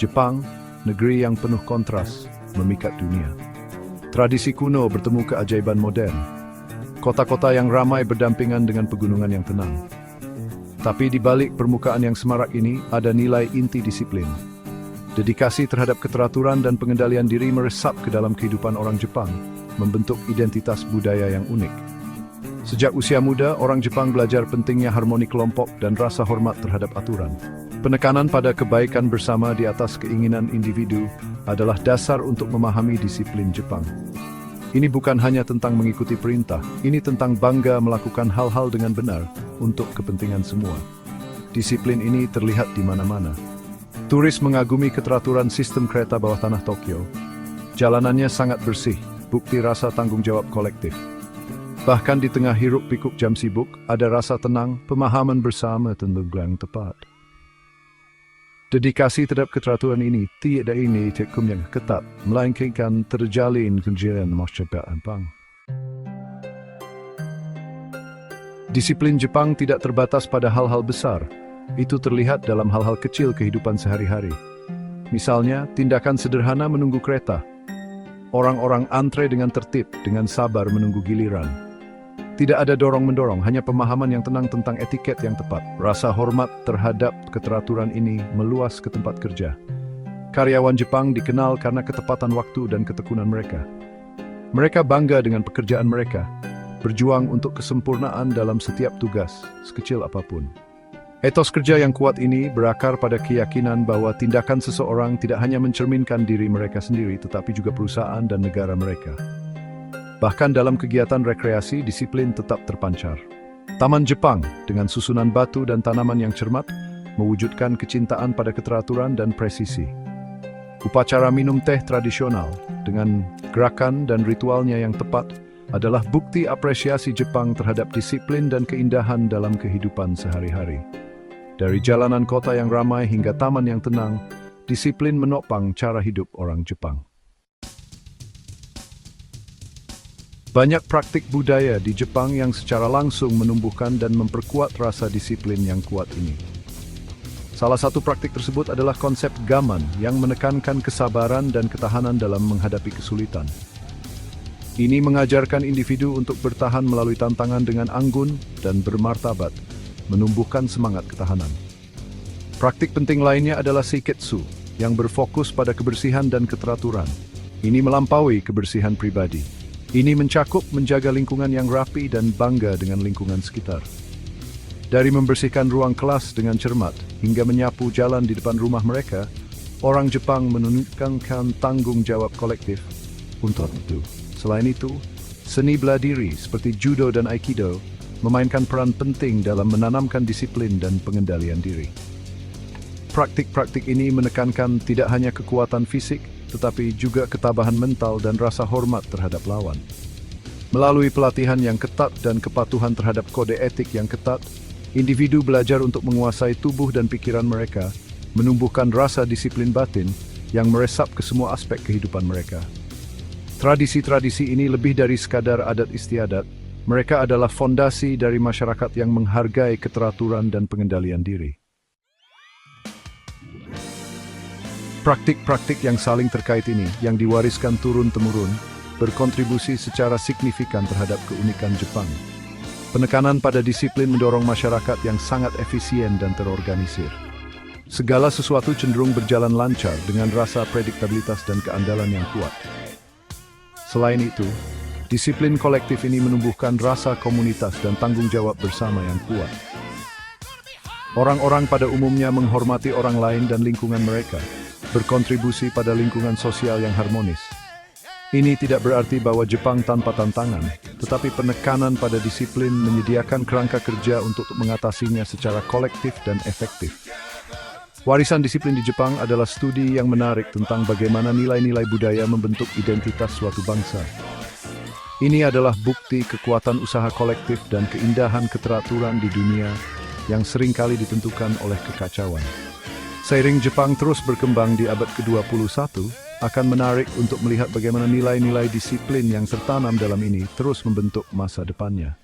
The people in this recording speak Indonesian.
Jepang, negeri yang penuh kontras, memikat dunia. Tradisi kuno bertemu keajaiban modern. Kota-kota yang ramai berdampingan dengan pegunungan yang tenang. Tapi di balik permukaan yang semarak ini ada nilai inti disiplin. Dedikasi terhadap keteraturan dan pengendalian diri meresap ke dalam kehidupan orang Jepang, membentuk identitas budaya yang unik. Sejak usia muda, orang Jepang belajar pentingnya harmoni kelompok dan rasa hormat terhadap aturan. Penekanan pada kebaikan bersama di atas keinginan individu adalah dasar untuk memahami disiplin Jepang. Ini bukan hanya tentang mengikuti perintah, ini tentang bangga melakukan hal-hal dengan benar untuk kepentingan semua. Disiplin ini terlihat di mana-mana. Turis mengagumi keteraturan sistem kereta bawah tanah Tokyo. Jalanannya sangat bersih, bukti rasa tanggung jawab kolektif. Bahkan di tengah hiruk-pikuk jam sibuk, ada rasa tenang, pemahaman bersama tentang yang tepat. Dedikasi terhadap keteraturan ini tidak hukum yang ketat, melainkan terjalin kejadian masyarakat Jepang. Disiplin Jepang tidak terbatas pada hal-hal besar. Itu terlihat dalam hal-hal kecil kehidupan sehari-hari. Misalnya, tindakan sederhana menunggu kereta. Orang-orang antre dengan tertib, dengan sabar menunggu giliran. Tidak ada dorong-mendorong, hanya pemahaman yang tenang tentang etiket yang tepat. Rasa hormat terhadap keteraturan ini meluas ke tempat kerja. Karyawan Jepang dikenal karena ketepatan waktu dan ketekunan mereka. Mereka bangga dengan pekerjaan mereka, berjuang untuk kesempurnaan dalam setiap tugas, sekecil apapun. Etos kerja yang kuat ini berakar pada keyakinan bahwa tindakan seseorang tidak hanya mencerminkan diri mereka sendiri, tetapi juga perusahaan dan negara mereka. Bahkan dalam kegiatan rekreasi, disiplin tetap terpancar. Taman Jepang dengan susunan batu dan tanaman yang cermat mewujudkan kecintaan pada keteraturan dan presisi. Upacara minum teh tradisional dengan gerakan dan ritualnya yang tepat adalah bukti apresiasi Jepang terhadap disiplin dan keindahan dalam kehidupan sehari-hari. Dari jalanan kota yang ramai hingga taman yang tenang, disiplin menopang cara hidup orang Jepang. Banyak praktik budaya di Jepang yang secara langsung menumbuhkan dan memperkuat rasa disiplin yang kuat ini. Salah satu praktik tersebut adalah konsep gaman yang menekankan kesabaran dan ketahanan dalam menghadapi kesulitan. Ini mengajarkan individu untuk bertahan melalui tantangan dengan anggun dan bermartabat, menumbuhkan semangat ketahanan. Praktik penting lainnya adalah seiketsu, yang berfokus pada kebersihan dan keteraturan. Ini melampaui kebersihan pribadi. Ini mencakup menjaga lingkungan yang rapi dan bangga dengan lingkungan sekitar. Dari membersihkan ruang kelas dengan cermat hingga menyapu jalan di depan rumah mereka, orang Jepang menunjukkan tanggung jawab kolektif untuk itu. Selain itu, seni bela diri seperti judo dan aikido memainkan peran penting dalam menanamkan disiplin dan pengendalian diri. Praktik-praktik ini menekankan tidak hanya kekuatan fisik, tetapi juga ketabahan mental dan rasa hormat terhadap lawan. Melalui pelatihan yang ketat dan kepatuhan terhadap kode etik yang ketat, individu belajar untuk menguasai tubuh dan pikiran mereka, menumbuhkan rasa disiplin batin yang meresap ke semua aspek kehidupan mereka. Tradisi-tradisi ini lebih dari sekadar adat istiadat, mereka adalah fondasi dari masyarakat yang menghargai keteraturan dan pengendalian diri. Praktik-praktik yang saling terkait ini, yang diwariskan turun-temurun, berkontribusi secara signifikan terhadap keunikan Jepang. Penekanan pada disiplin mendorong masyarakat yang sangat efisien dan terorganisir. Segala sesuatu cenderung berjalan lancar dengan rasa prediktabilitas dan keandalan yang kuat. Selain itu, disiplin kolektif ini menumbuhkan rasa komunitas dan tanggung jawab bersama yang kuat. Orang-orang pada umumnya menghormati orang lain dan lingkungan mereka, berkontribusi pada lingkungan sosial yang harmonis. Ini tidak berarti bahwa Jepang tanpa tantangan, tetapi penekanan pada disiplin menyediakan kerangka kerja untuk mengatasinya secara kolektif dan efektif. Warisan disiplin di Jepang adalah studi yang menarik tentang bagaimana nilai-nilai budaya membentuk identitas suatu bangsa. Ini adalah bukti kekuatan usaha kolektif dan keindahan keteraturan di dunia yang seringkali ditentukan oleh kekacauan. Seiring Jepang terus berkembang di abad ke-21, akan menarik untuk melihat bagaimana nilai-nilai disiplin yang tertanam dalam ini terus membentuk masa depannya.